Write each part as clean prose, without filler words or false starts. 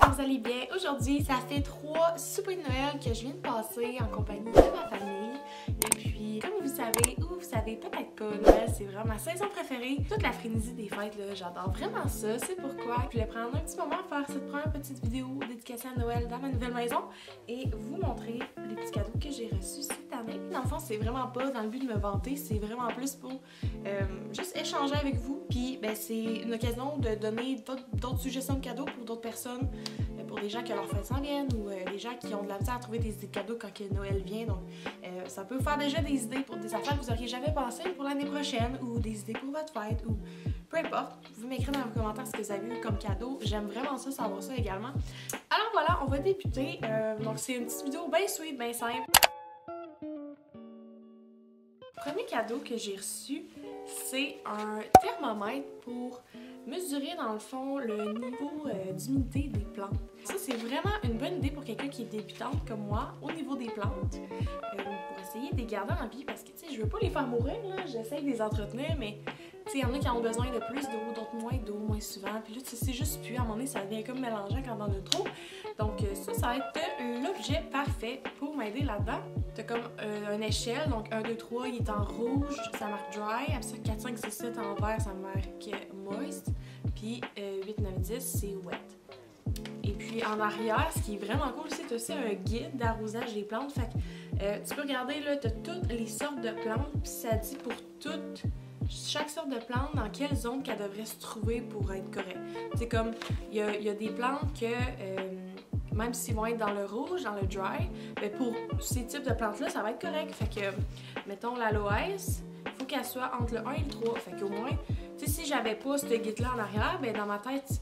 j'espère que vous allez bien. Aujourd'hui, ça fait 3 soupers de Noël que je viens de passer en compagnie de ma famille. Et puis, comme vous savez, ou vous savez peut-être pas, Noël, c'est vraiment ma saison préférée. Toute la frénésie des fêtes, là, j'adore vraiment ça. C'est pourquoi je voulais prendre un petit moment à faire cette première petite vidéo dédicacée à Noël dans ma nouvelle maison et vous montrer les petits cadeaux que j'ai reçus cette année. Dans le fond, c'est vraiment pas dans le but de me vanter, c'est vraiment plus pour juste échanger avec vous. Puis, ben, c'est une occasion de donner d'autres suggestions de cadeaux pour d'autres personnes, pour des gens qui leur fêtes s'en viennent ou des gens qui ont de la misère à trouver des cadeaux quand que Noël vient. Donc, ça peut vous faire déjà des idées pour des affaires que vous n'auriez jamais pensé pour l'année prochaine ou des idées pour votre fête ou peu importe. Vous pouvez m'écrire dans vos commentaires ce que vous avez eu comme cadeau. J'aime vraiment ça, savoir ça également. Alors voilà, on va débuter. Donc, c'est une petite vidéo bien sweet, bien simple. Le premier cadeau que j'ai reçu, c'est un thermomètre pour mesurer dans le fond le niveau d'humidité des plantes. Ça, c'est vraiment une bonne idée pour quelqu'un qui est débutante comme moi au niveau des plantes, pour essayer de les garder en vie parce que tu sais, je veux pas les faire mourir, là, j'essaie de les entretenir, mais tu sais, il y en a qui ont besoin de plus d'eau, d'autres moins souvent, puis là, c'est juste plus, à un moment donné, ça devient comme mélangeant quand on en a trop. Donc ça va être l'objet parfait pour m'aider là-dedans. T'as comme une échelle, donc 1, 2, 3, il est en rouge, ça marque dry, après ça 4, 5, 6, 7 en vert, ça marque moist, puis 8, 9, 10, c'est wet. Et puis en arrière, ce qui est vraiment cool, c'est aussi un guide d'arrosage des plantes. Fait que tu peux regarder, là, tu as toutes les sortes de plantes, puis ça dit pour chaque sorte de plante dans quelle zone qu'elle devrait se trouver pour être correcte. C'est comme, il y a des plantes que, même s'ils vont être dans le rouge, dans le dry, mais pour ces types de plantes-là, ça va être correct. Fait que, mettons l'aloès, il faut qu'elle soit entre le 1 et le 3. Fait qu'au moins, tu sais, si j'avais pas ce guide-là en arrière, ben dans ma tête,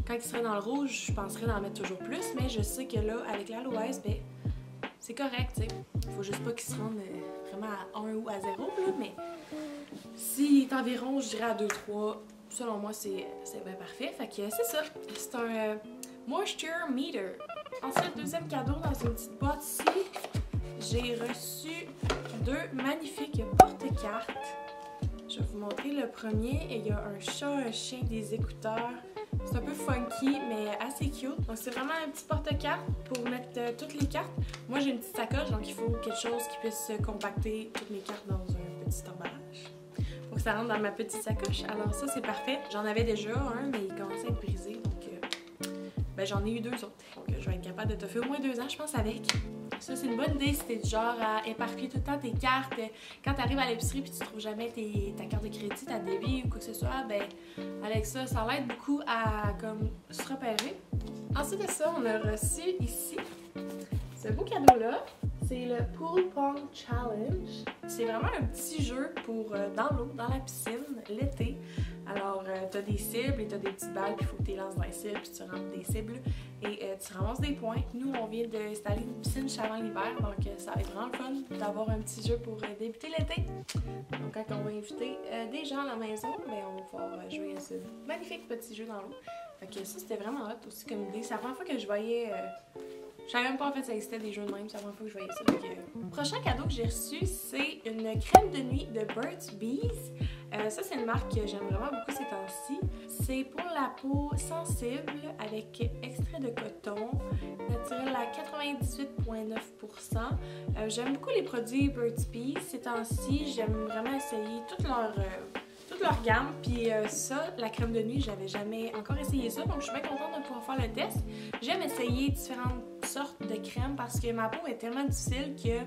quand il serait dans le rouge, je penserais d'en mettre toujours plus, mais je sais que là, avec l'aloès, ben c'est correct, tu sais. Il faut juste pas qu'il se rende vraiment à 1 ou à 0, là, mais s'il est environ, je dirais à 2, 3, selon moi, c'est bien parfait. Fait que c'est ça. C'est un moisture meter. Ensuite, deuxième cadeau dans une petite boîte ici, j'ai reçu 2 magnifiques porte-cartes. Je vais vous montrer le premier. Et il y a un chat, un chien, des écouteurs. C'est un peu funky, mais assez cute. Donc, c'est vraiment un petit porte-carte pour mettre toutes les cartes. Moi, j'ai une petite sacoche, donc il faut quelque chose qui puisse compacter toutes mes cartes dans un petit emballage. Faut que ça rentre dans ma petite sacoche. Alors ça, c'est parfait. J'en avais déjà un, mais il commençait à être brisé. Donc, ben, j'en ai eu 2 autres. Donc, je vais être capable de te faire au moins 2 ans, je pense, avec. Ça, c'est une bonne idée si t'es du genre à éparpiller tout le temps tes cartes. Quand t'arrives à l'épicerie et tu trouves jamais ta carte de crédit, ta débit ou quoi que ce soit, ben avec ça, ça l'aide beaucoup à comme se repérer. Ensuite de ça, on a reçu ici ce beau cadeau-là. C'est le Pool Pong Challenge. C'est vraiment un petit jeu pour dans l'eau, dans la piscine, l'été. Alors, tu as des cibles et tu as des petites balles, puis il faut que tu les lances dans les cibles, puis tu rentres des cibles et tu ramasses des points. Nous, on vient d'installer une piscine juste avant l'hiver, donc ça va être vraiment le fun d'avoir un petit jeu pour débuter l'été. Donc, quand on va inviter des gens à la maison, ben, on va pouvoir jouer à ce magnifique petit jeu dans l'eau. Fait que ça, c'était vraiment hot aussi comme idée. C'est la première fois que je voyais... je savais même pas en fait ça existait des jeux de même, c'est la première fois que je voyais ça. Donc, le prochain cadeau que j'ai reçu, c'est une crème de nuit de Burt's Bees. Ça, c'est une marque que j'aime vraiment beaucoup ces temps-ci. C'est pour la peau sensible avec extrait de coton, naturel à 98,9%. J'aime beaucoup les produits Burt's Bees ces temps-ci. J'aime vraiment essayer toute leur gamme. Puis ça, la crème de nuit, j'avais jamais encore essayé ça. Donc, je suis bien contente de pouvoir faire le test. J'aime essayer différentes sortes de crèmes parce que ma peau est tellement difficile que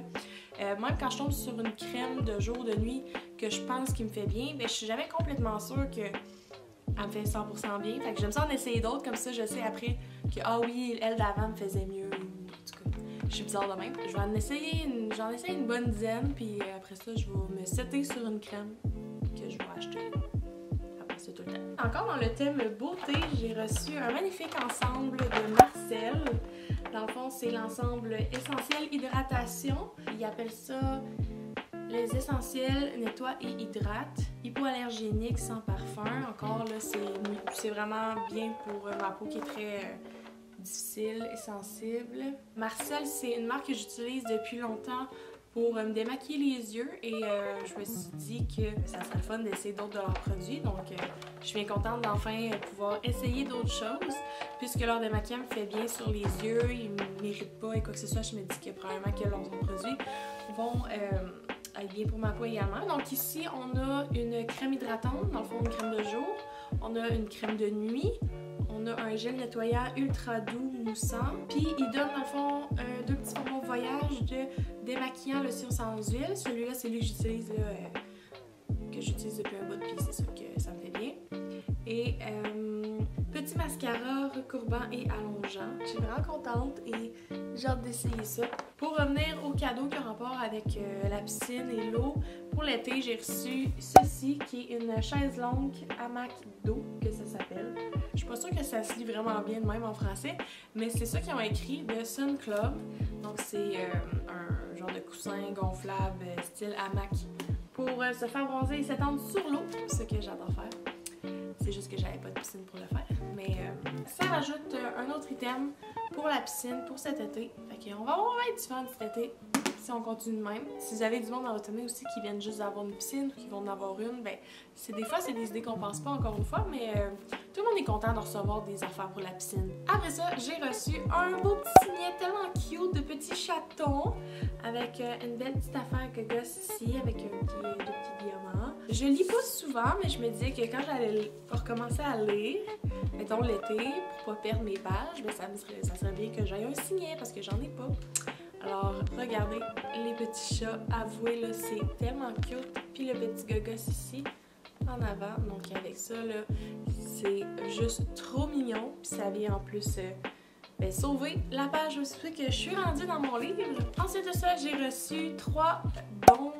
même quand je tombe sur une crème de jour, de nuit, que je pense qu'il me fait bien, ben, je suis jamais complètement sûre que elle me fait 100% bien. Fait que j'aime ça en essayer d'autres, comme ça je sais après que ah oui, elle d'avant me faisait mieux. En tout cas, je suis bizarre de même. Je vais j'en essaye une bonne dizaine, puis après ça, je vais me setter sur une crème que je vais acheter. Après ça, tout le temps. Encore dans le thème beauté, j'ai reçu un magnifique ensemble de Marcel. Dans le fond, c'est l'ensemble essentiel hydratation. Ils appellent ça les essentiels nettoie et hydrate. Hypoallergénique sans parfum. Encore là, c'est vraiment bien pour ma peau qui est très difficile et sensible. Marcel, c'est une marque que j'utilise depuis longtemps pour me démaquiller les yeux et je me suis dit que ça serait le fun d'essayer d'autres de leurs produits. Donc je suis bien contente d'enfin pouvoir essayer d'autres choses puisque leur démaquillant me fait bien sur les yeux, ils ne méritent pas et quoi que ce soit. Je me dis que probablement que leurs autres produits vont être bien pour ma peau également. Donc ici on a une crème hydratante, dans le fond une crème de jour, on a une crème de nuit, on a un gel nettoyant ultra doux moussant, puis il donne dans le fond deux petits formats voyage de démaquillant lotion sans huile. Celui-là c'est lui que j'utilise depuis un bout, puis c'est sûr que ça me fait bien. Et petit mascara recourbant et allongeant. Je suis vraiment contente et j'ai hâte d'essayer ça. Pour revenir au cadeau qui a rapport avec la piscine et l'eau, pour l'été j'ai reçu ceci qui est une chaise longue hamac d'eau que ça s'appelle. Je suis pas sûre que ça se lit vraiment bien de même en français, mais c'est ça qu'ils ont écrit de Sun Club. Donc c'est un genre de coussin gonflable style hamac pour se faire bronzer et s'étendre sur l'eau, ce que j'adore faire. C'est juste que j'avais pas de piscine pour le faire. Mais ça rajoute un autre item pour la piscine pour cet été. Fait qu'on va avoir du fun cet été si on continue de même. Si vous avez du monde dans votre année aussi qui viennent juste d'avoir une piscine ou qui vont en avoir une, ben des fois c'est des idées qu'on pense pas encore une fois, mais tout le monde est content de recevoir des affaires pour la piscine. Après ça, j'ai reçu un beau petit signet tellement cute de petits chatons avec une belle petite affaire que gosse ici avec deux petits diamants. Je lis pas souvent, mais je me disais que quand j'allais recommencer à lire, mettons l'été, pour pas perdre mes pages, ben ça serait bien que j'aille un signet parce que j'en ai pas. Alors, regardez les petits chats. Avouez, là, c'est tellement cute. Puis le petit gogos ici, en avant. Donc, avec ça, là, c'est juste trop mignon. Puis ça vient en plus sauver la page aussi que je suis rendue dans mon livre. Ensuite de ça, j'ai reçu 3 baumes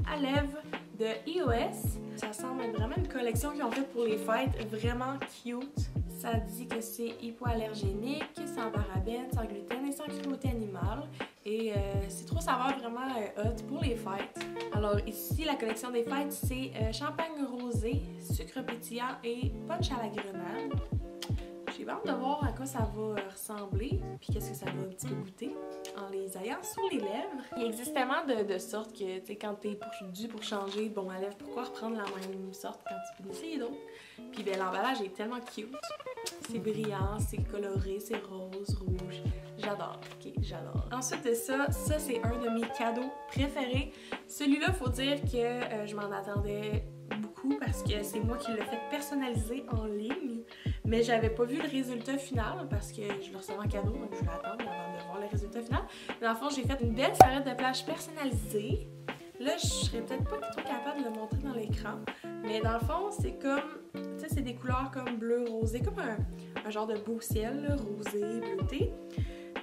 à lèvres de EOS. Ça semble être vraiment une collection qu'ils ont faite pour les fêtes. Vraiment cute. Ça dit que c'est hypoallergénique, sans parabènes, sans gluten et sans cruauté animale. Et c'est 3 saveurs vraiment hot pour les fêtes. Alors ici, la collection des fêtes, c'est champagne rosé, sucre pétillant et punch à la grenade. J'ai hâte de voir à quoi ça va ressembler, puis qu'est-ce que ça va un petit peu goûter en les ayant sur les lèvres. Il existe tellement de sortes que, tu sais, quand t'es dû pour changer de baume à lèvres, pourquoi reprendre la même sorte quand tu peux essayer d'autres? Puis ben, l'emballage est tellement cute. C'est brillant, c'est coloré, c'est rose, rouge. J'adore, ok, j'adore. Ensuite de ça c'est un de mes cadeaux préférés. Celui-là, faut dire que je m'en attendais beaucoup parce que c'est moi qui l'ai fait personnaliser en ligne. Mais j'avais pas vu le résultat final parce que je le recevais en cadeau, donc je voulais attendre avant de voir le résultat final. Mais dans le fond, j'ai fait une belle serviette de plage personnalisée. Là, je serais peut-être pas trop capable de le montrer dans l'écran. Mais dans le fond, c'est comme, tu sais, c'est des couleurs comme bleu rosé, comme un genre de beau ciel, là, rosé, bleuté.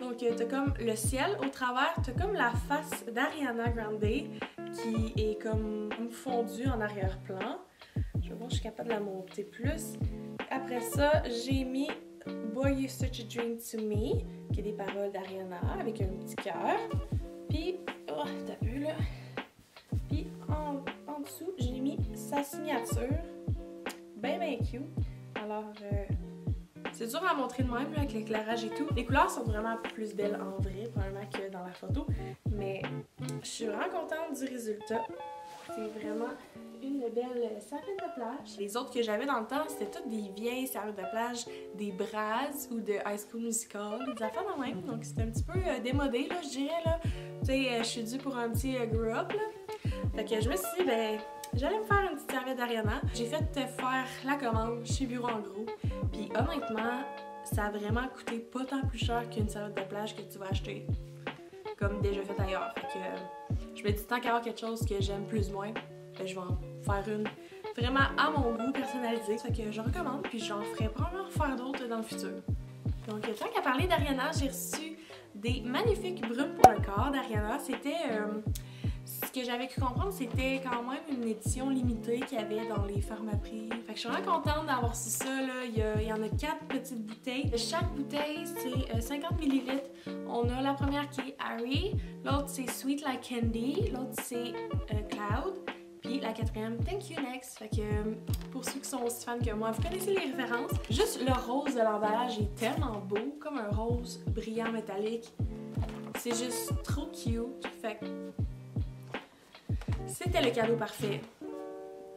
Donc, t'as comme le ciel au travers, t'as comme la face d'Ariana Grande qui est comme fondue en arrière-plan. Je vais voir si je suis capable de la monter plus. Après ça, j'ai mis Boy You're Such a Dream to Me, qui est des paroles d'Ariana avec un petit cœur. Puis, oh, t'as vu là. Puis en dessous, j'ai mis sa signature. Ben cute. Alors, c'est dur à montrer de même là, avec l'éclairage et tout. Les couleurs sont vraiment plus belles en vrai, probablement que dans la photo. Mais je suis vraiment contente du résultat. C'est vraiment une belle serviette de plage. Les autres que j'avais dans le temps, c'était toutes des vieilles serviettes de plage, des Braz ou de High School Musical, des affaires de même. Donc c'était un petit peu démodé, là, je dirais. Là. Tu sais, je suis due pour un petit grow up. Là. Fait que je me suis dit, ben, j'allais me faire une petite serviette d'Ariana. J'ai fait faire la commande chez Bureau en gros. Puis honnêtement, ça a vraiment coûté pas tant plus cher qu'une serviette de plage que tu vas acheter comme déjà fait ailleurs. Fait que je me dis tant qu'à avoir quelque chose que j'aime plus ou moins, ben, je vais en faire une vraiment à mon goût personnalisée. Fait que je recommande, puis j'en ferai probablement faire d'autres dans le futur. Donc tant qu'à parler d'Ariana, j'ai reçu des magnifiques brumes pour le corps d'Ariana. C'était ce que j'avais cru comprendre, c'était quand même une édition limitée qu'il y avait dans les Pharmaprix. Fait que je suis vraiment contente d'avoir reçu ça. Là. Il y en a 4 petites bouteilles. Chaque bouteille, c'est 50 ml. On a la première qui est Harry, l'autre c'est Sweet Like Candy, l'autre c'est Cloud, puis la 4e, Thank You Next. Fait que pour ceux qui sont aussi fans que moi, vous connaissez les références. Juste le rose de l'emballage est tellement beau, comme un rose brillant métallique. C'est juste trop cute. Fait que c'était le cadeau parfait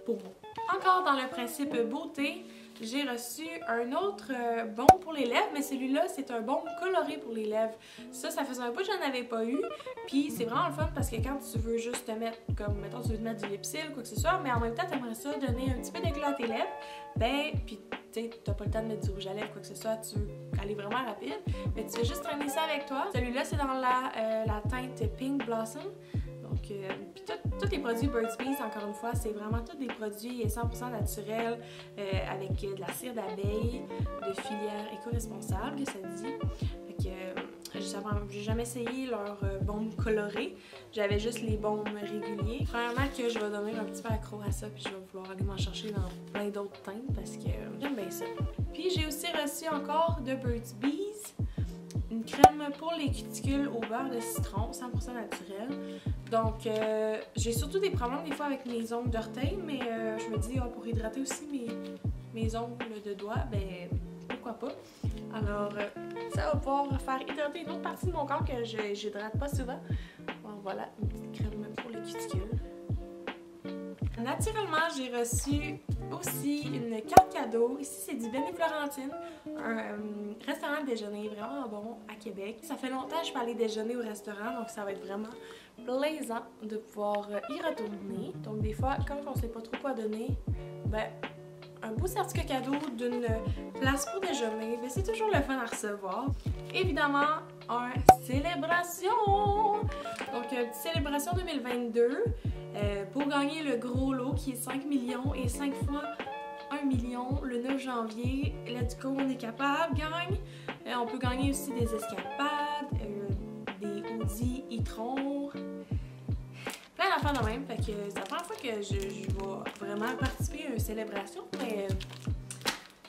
pour moi. Encore dans le principe beauté, j'ai reçu un autre baume pour les lèvres, mais celui-là, c'est un baume coloré pour les lèvres. Ça faisait un bout que j'en avais pas eu, puis c'est vraiment le fun parce que quand tu veux juste te mettre, comme, mettons, tu veux te mettre du lipsil ou quoi que ce soit, mais en même temps, tu aimerais ça donner un petit peu d'éclat à tes lèvres, ben, puis tu sais, t'as pas le temps de mettre du rouge à lèvres, quoi que ce soit, tu veux aller vraiment rapide, mais tu fais juste traîner ça avec toi. Celui-là, c'est dans la teinte Pink Blossom. Donc, puis tous les produits Burt's Bees, encore une fois, c'est vraiment tous des produits 100% naturels avec de la cire d'abeille, de filière éco-responsable, que ça dit. Fait que j'ai jamais essayé leurs baumes colorés. J'avais juste les baumes réguliers. Premièrement que je vais devenir un petit peu accro à ça, puis je vais vouloir aller m'en chercher dans plein d'autres teintes parce que j'aime bien ça. Puis j'ai aussi reçu encore de Burt's Bees une crème pour les cuticules au beurre de citron, 100% naturel. Donc, j'ai surtout des problèmes des fois avec mes ongles d'orteil, mais je me dis, pour hydrater aussi mes ongles de doigts, ben pourquoi pas. Alors, ça va pouvoir faire hydrater une autre partie de mon corps que j'hydrate pas souvent. Bon, voilà, une petite crème pour les cuticules. Naturellement, j'ai reçu aussi une carte cadeau. Ici, c'est du Ben et Florentine, un restaurant de déjeuner vraiment bon à Québec. Ça fait longtemps que je peux aller déjeuner au restaurant, donc ça va être vraiment plaisant de pouvoir y retourner. Donc des fois, quand on ne sait pas trop quoi donner, ben un beau certificat cadeau d'une place pour déjeuner, ben c'est toujours le fun à recevoir. Évidemment, un célébration! Donc, une célébration 2022 pour gagner le gros lot qui est 5 millions et 5 fois 1 million le 9 janvier. Let's go, on est capable, gagne! On peut gagner aussi des escapades, des Audi e-tron, plein d'affaires de même. Fait que c'est la première fois que je vais vraiment participer à une célébration, mais je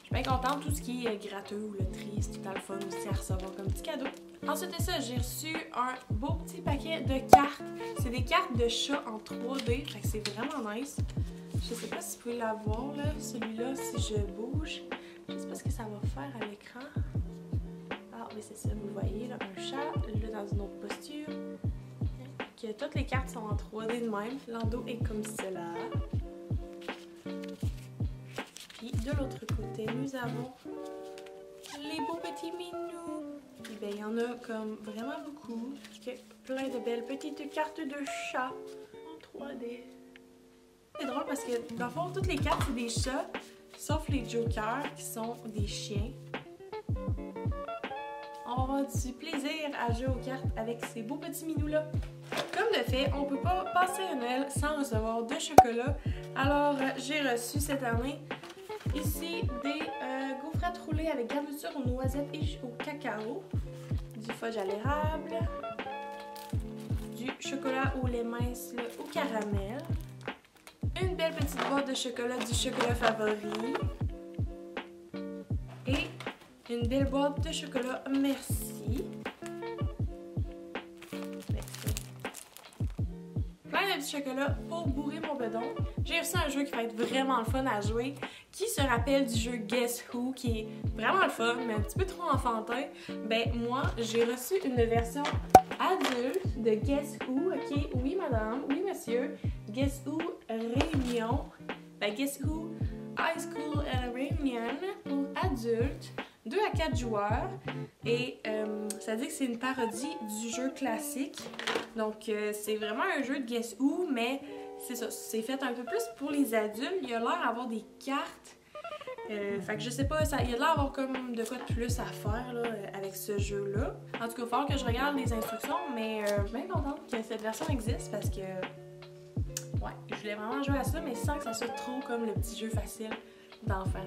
suis bien contente. Tout ce qui est gratteux ou loterie, c'est tout le temps le fun aussi à recevoir comme petit cadeau. Ensuite de ça, j'ai reçu un beau petit paquet de cartes. C'est des cartes de chat en 3D, fait que c'est vraiment nice. Je sais pas si vous pouvez la voir, là, celui-là, si je bouge. Je sais pas ce que ça va faire à l'écran. Ah oui, c'est ça, vous le voyez, là, un chat, là, dans une autre posture. Que toutes les cartes sont en 3D de même. L'endos est comme cela. Puis de l'autre côté, nous avons les beaux petits minous. Et bien, il y en a comme vraiment beaucoup. Plein de belles petites cartes de chat en 3D. C'est drôle parce que dans le fond, toutes les cartes, c'est des chats, sauf les jokers qui sont des chiens. On va avoir du plaisir à jouer aux cartes avec ces beaux petits minous-là. Comme de fait, on peut pas passer un Noël sans recevoir de chocolat. Alors, j'ai reçu cette année ici des gaufrettes roulées avec garniture aux noisettes et au cacao, du fudge à l'érable, du chocolat au lait mince au caramel, une belle petite boîte de chocolat du chocolat favori et une belle boîte de chocolat merci. Plein de petits chocolats pour bourrer mon bedon. J'ai reçu un jeu qui va être vraiment le fun à jouer, qui se rappelle du jeu Guess Who, qui est vraiment le fun, mais un petit peu trop enfantin. Ben moi, j'ai reçu une version adulte de Guess Who, ok? Oui madame, oui monsieur. Guess Who Réunion. Ben Guess Who High School Reunion pour adultes. 2 à 4 joueurs et ça dit que c'est une parodie du jeu classique. Donc c'est vraiment un jeu de Guess Who, mais c'est ça, c'est fait un peu plus pour les adultes. Il a l'air d'avoir des cartes. Fait que je sais pas, il a l'air d'avoir comme de quoi de plus à faire là, avec ce jeu-là. En tout cas, il va falloir que je regarde les instructions, mais je suis bien contente que cette version existe parce que ouais, je voulais vraiment jouer à ça, mais sans que ça soit trop comme le petit jeu facile d'enfant.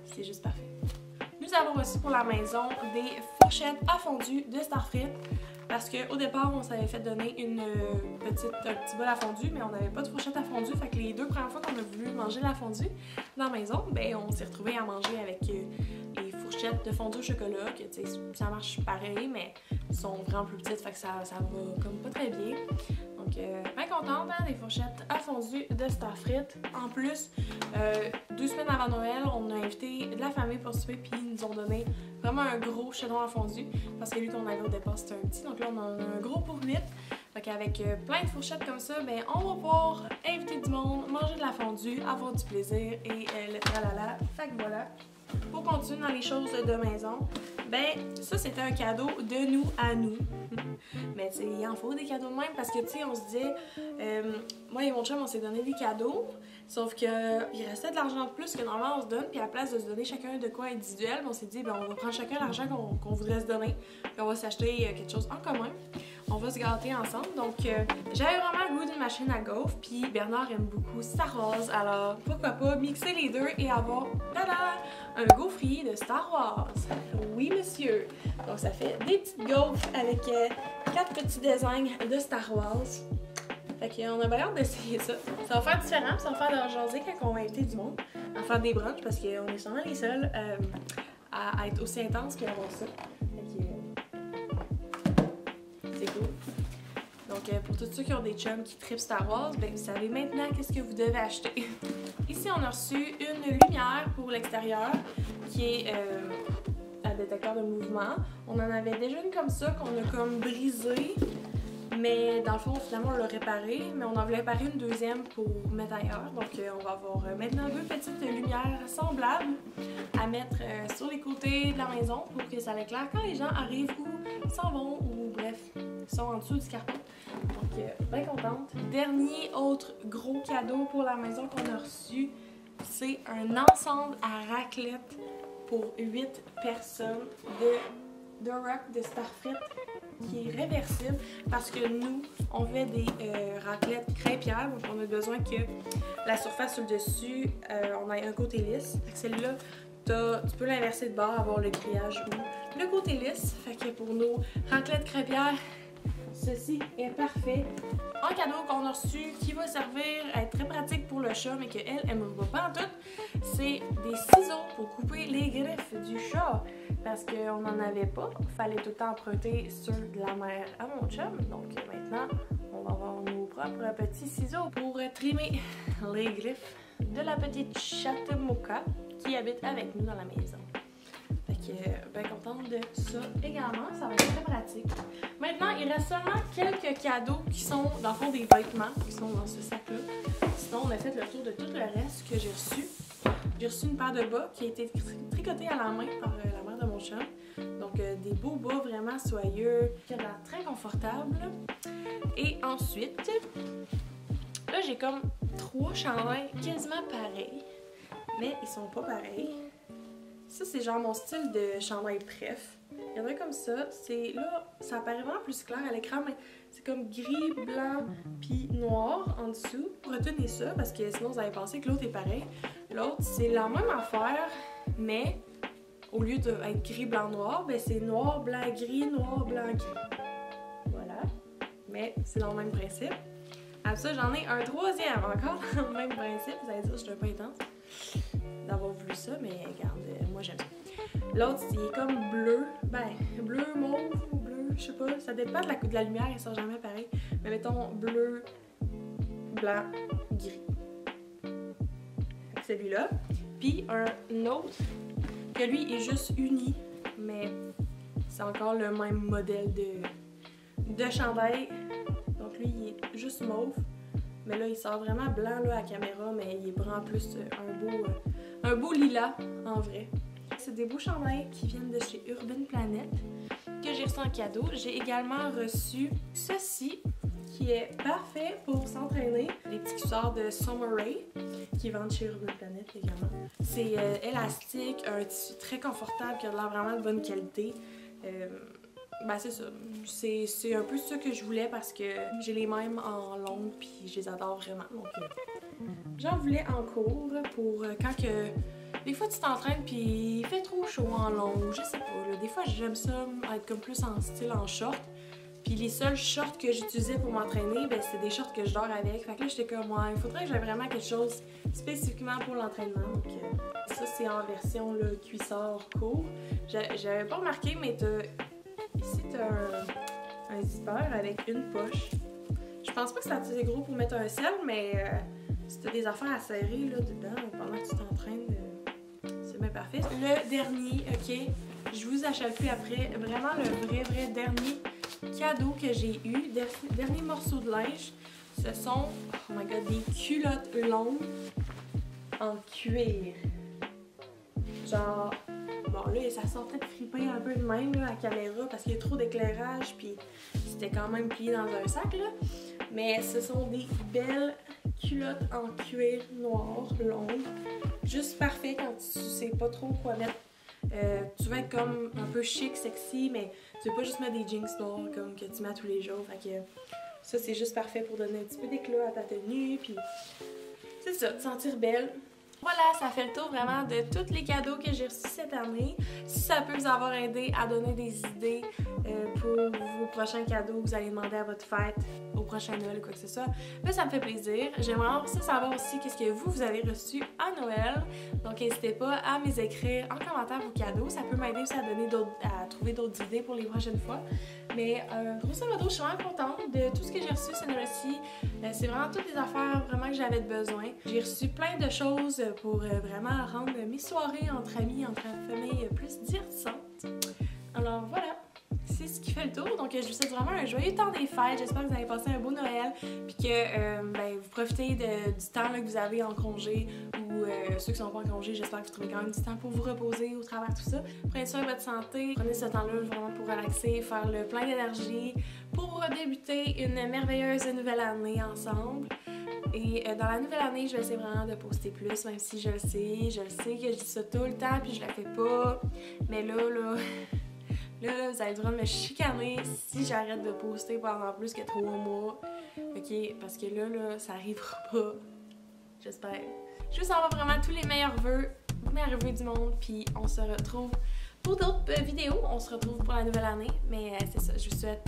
C'est juste parfait. Nous avons reçu pour la maison des fourchettes à fondu de Starfrit parce qu'au départ, on s'avait fait donner un petit bol à fondu, mais on n'avait pas de fourchette à fondu. Fait que les 2 premières fois qu'on a voulu manger la fondue dans la maison, ben on s'est retrouvés à manger avec les fourchettes de fondu au chocolat, que ça marche pareil, mais ils sont vraiment plus petites, fait que ça va comme pas très bien. Donc, bien contente hein, des fourchettes à fondu de Starfrit. En plus, 2 semaines avant Noël, on a invité de la famille pour souper, puis ils nous ont donné vraiment un gros chaudron à fondu, parce que lui qu'on avait au départ, c'était un petit, donc là on en a un gros pour 8. Donc avec plein de fourchettes comme ça, ben on va pouvoir inviter du monde, manger de la fondue, avoir du plaisir et le tralala. Fait que voilà. Pour continuer dans les choses de maison, ben ça c'était un cadeau de nous à nous. Mais tu sais, il en faut des cadeaux de même parce que tu sais, on se disait, moi et mon chum on s'est donné des cadeaux, sauf que il restait de l'argent de plus que normalement on se donne, puis à la place de se donner chacun de quoi individuel, on s'est dit, ben on va prendre chacun l'argent qu'on voudrait se donner, puis on va s'acheter quelque chose en commun. On va se gâter ensemble. Donc, j'avais vraiment le goût d'une machine à gaufres. Puis Bernard aime beaucoup Star Wars. Alors, pourquoi pas mixer les deux et avoir, tada, un gaufrier de Star Wars. Oui, monsieur. Donc, ça fait des petites gaufres avec 4 petits designs de Star Wars. Fait qu'on a bien hâte d'essayer ça. Ça va faire différent. Ça va faire de la jaser quand on va inviter du monde à faire des brunchs parce qu'on est sûrement les seuls à être aussi intenses qu'à avoir ça. C'est cool. Donc, pour tous ceux qui ont des chums qui trippent Star Wars, ben, vous savez maintenant qu'est-ce que vous devez acheter. Ici, on a reçu une lumière pour l'extérieur qui est un détecteur de mouvement. On en avait déjà une comme ça qu'on a comme brisée, mais dans le fond, finalement, on l'a réparée, mais on en voulait réparer une deuxième pour mettre ailleurs. Donc, on va avoir maintenant 2 petites lumières semblables à mettre sur les côtés de la maison pour que ça l'éclaire quand les gens arrivent ou s'en vont ou bref, sont en dessous du carton. Donc, bien contente. Dernier autre gros cadeau pour la maison qu'on a reçu, c'est un ensemble à raclette pour 8 personnes de Rock de Starfrit qui est réversible parce que nous, on fait des raclettes crêpières, donc on a besoin que la surface sur le dessus, on ait un côté lisse. Celle-là, tu peux l'inverser de bord, avoir le grillage ou le côté lisse. Fait que pour nos raclettes crêpières, ceci est parfait. Un cadeau qu'on a reçu qui va servir à être très pratique pour le chat, mais qu'elle ne me pas en tout, c'est des ciseaux pour couper les griffes du chat. Parce qu'on n'en avait pas, il fallait tout le temps emprunter ceux de la mère à mon chum. Donc maintenant, on va avoir nos propres petits ciseaux pour trimer les griffes de la petite chatte Mocha qui habite avec nous dans la maison. Fait que, bien contente de ça également, ça va être très pratique. Maintenant, il reste seulement quelques cadeaux qui sont dans le fond des vêtements qui sont dans ce sac-là. Sinon, on a fait le tour de tout le reste que j'ai reçu. J'ai reçu une paire de bas qui a été tricotée à la main par la mère de mon chum. Donc, des beaux bas vraiment soyeux, qui ont l'air très confortables. Et ensuite, là, j'ai comme 3 chandails quasiment pareils, mais ils sont pas pareils. Ça, c'est genre mon style de chandail préf. Il y en a comme ça. C'est là, ça apparaît vraiment plus clair à l'écran, mais c'est comme gris, blanc, puis noir en dessous. Retenez ça, parce que sinon, vous allez penser que l'autre est pareil. L'autre, c'est la même affaire, mais au lieu d'être gris, blanc, noir, ben c'est noir, blanc, gris, noir, blanc, gris. Voilà. Mais c'est dans le même principe. Après ça, j'en ai un troisième, encore dans le même principe. Vous allez dire, je suis un peu intense d'avoir voulu ça, mais regarde, moi j'aime ça. L'autre, il est comme bleu, ben bleu, mauve ou bleu, je sais pas, ça dépend de la lumière, ils sont jamais pareils. Mais mettons bleu, blanc, gris. Celui-là. Puis un autre, que lui est juste uni, mais c'est encore le même modèle de chandail. Donc lui, il est juste mauve. Mais là, il sort vraiment blanc là, à la caméra, mais il est vraiment plus un beau lilas en vrai. C'est des beaux chandails qui viennent de chez Urban Planet que j'ai reçu en cadeau. J'ai également reçu ceci qui est parfait pour s'entraîner. Les petits cuissards de Summer Ray qui vendent chez Urban Planet également. C'est élastique, un tissu très confortable qui a l'air vraiment de bonne qualité. Ben c'est ça, c'est un peu ça que je voulais parce que j'ai les mêmes en longue puis je les adore vraiment. Donc j'en voulais en cours pour quand que des fois tu t'entraînes puis il fait trop chaud en long, je sais pas là. Des fois j'aime ça être comme plus en style en short. Puis les seuls shorts que j'utilisais pour m'entraîner, ben c'était des shorts que je dors avec. Fait que là j'étais comme ouais, il faudrait que j'aie vraiment quelque chose spécifiquement pour l'entraînement. Donc ça c'est en version là, cuissard court. J'avais pas remarqué mais ici, tu as un zipper avec une poche. Je pense pas que c'est assez gros pour mettre un sel, mais si tu as des affaires à serrer là, dedans pendant que tu t'entraînes, c'est bien parfait. Le dernier, ok, je vous achète plus après. Vraiment le vrai dernier cadeaux que j'ai eu, dernier morceau de linge, ce sont, oh my god, des culottes longues en cuir. Genre, bon là, ça sortait de friper un peu de même là, à la caméra parce qu'il y a trop d'éclairage, puis c'était quand même plié dans un sac là. Mais ce sont des belles culottes en cuir noir, longues. Juste parfait quand tu sais pas trop quoi mettre. Tu veux être comme un peu chic, sexy, mais tu veux pas juste mettre des jeans noirs comme que tu mets tous les jours. Fait que ça, c'est juste parfait pour donner un petit peu d'éclat à ta tenue. Puis c'est ça, te sentir belle. Voilà, ça fait le tour vraiment de tous les cadeaux que j'ai reçus cette année. Si ça peut vous avoir aidé à donner des idées pour vos prochains cadeaux que vous allez demander à votre fête, au prochain Noël ou quoi que ce soit, ben ça me fait plaisir. J'aimerais aussi savoir aussi qu'est-ce que vous avez reçu à Noël. Donc n'hésitez pas à m'écrire en commentaire vos cadeaux. Ça peut m'aider aussi à trouver d'autres idées pour les prochaines fois. Mais grosso modo, je suis vraiment contente de tout ce que j'ai reçu cette Noël-ci. C'est vraiment toutes les affaires vraiment que j'avais besoin. J'ai reçu plein de choses pour vraiment rendre mes soirées entre amis, entre familles plus divertissantes. Alors voilà, c'est ce qui fait le tour. Donc je vous souhaite vraiment un joyeux temps des fêtes. J'espère que vous avez passé un beau Noël puis que vous profitez du temps là, que vous avez en congé ou ceux qui sont pas en congé, j'espère que vous trouvez quand même du temps pour vous reposer au travers de tout ça. Prenez soin de votre santé, prenez ce temps-là vraiment pour relaxer, faire le plein d'énergie pour débuter une merveilleuse nouvelle année ensemble. Et dans la nouvelle année, je vais essayer vraiment de poster plus, même si je le sais que je dis ça tout le temps puis je le fais pas. Mais là, vous allez devoir me chicaner si j'arrête de poster pendant plus que 3 mois. Ok, parce que là, ça arrivera pas. J'espère. Je vous envoie vraiment tous les meilleurs vœux du monde, puis on se retrouve pour d'autres vidéos. On se retrouve pour la nouvelle année, mais c'est ça, je vous souhaite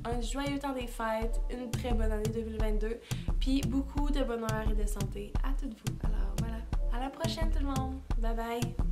un joyeux temps des fêtes, une très bonne année 2022, puis beaucoup de bonheur et de santé à toutes vous. Alors voilà, à la prochaine tout le monde, bye bye!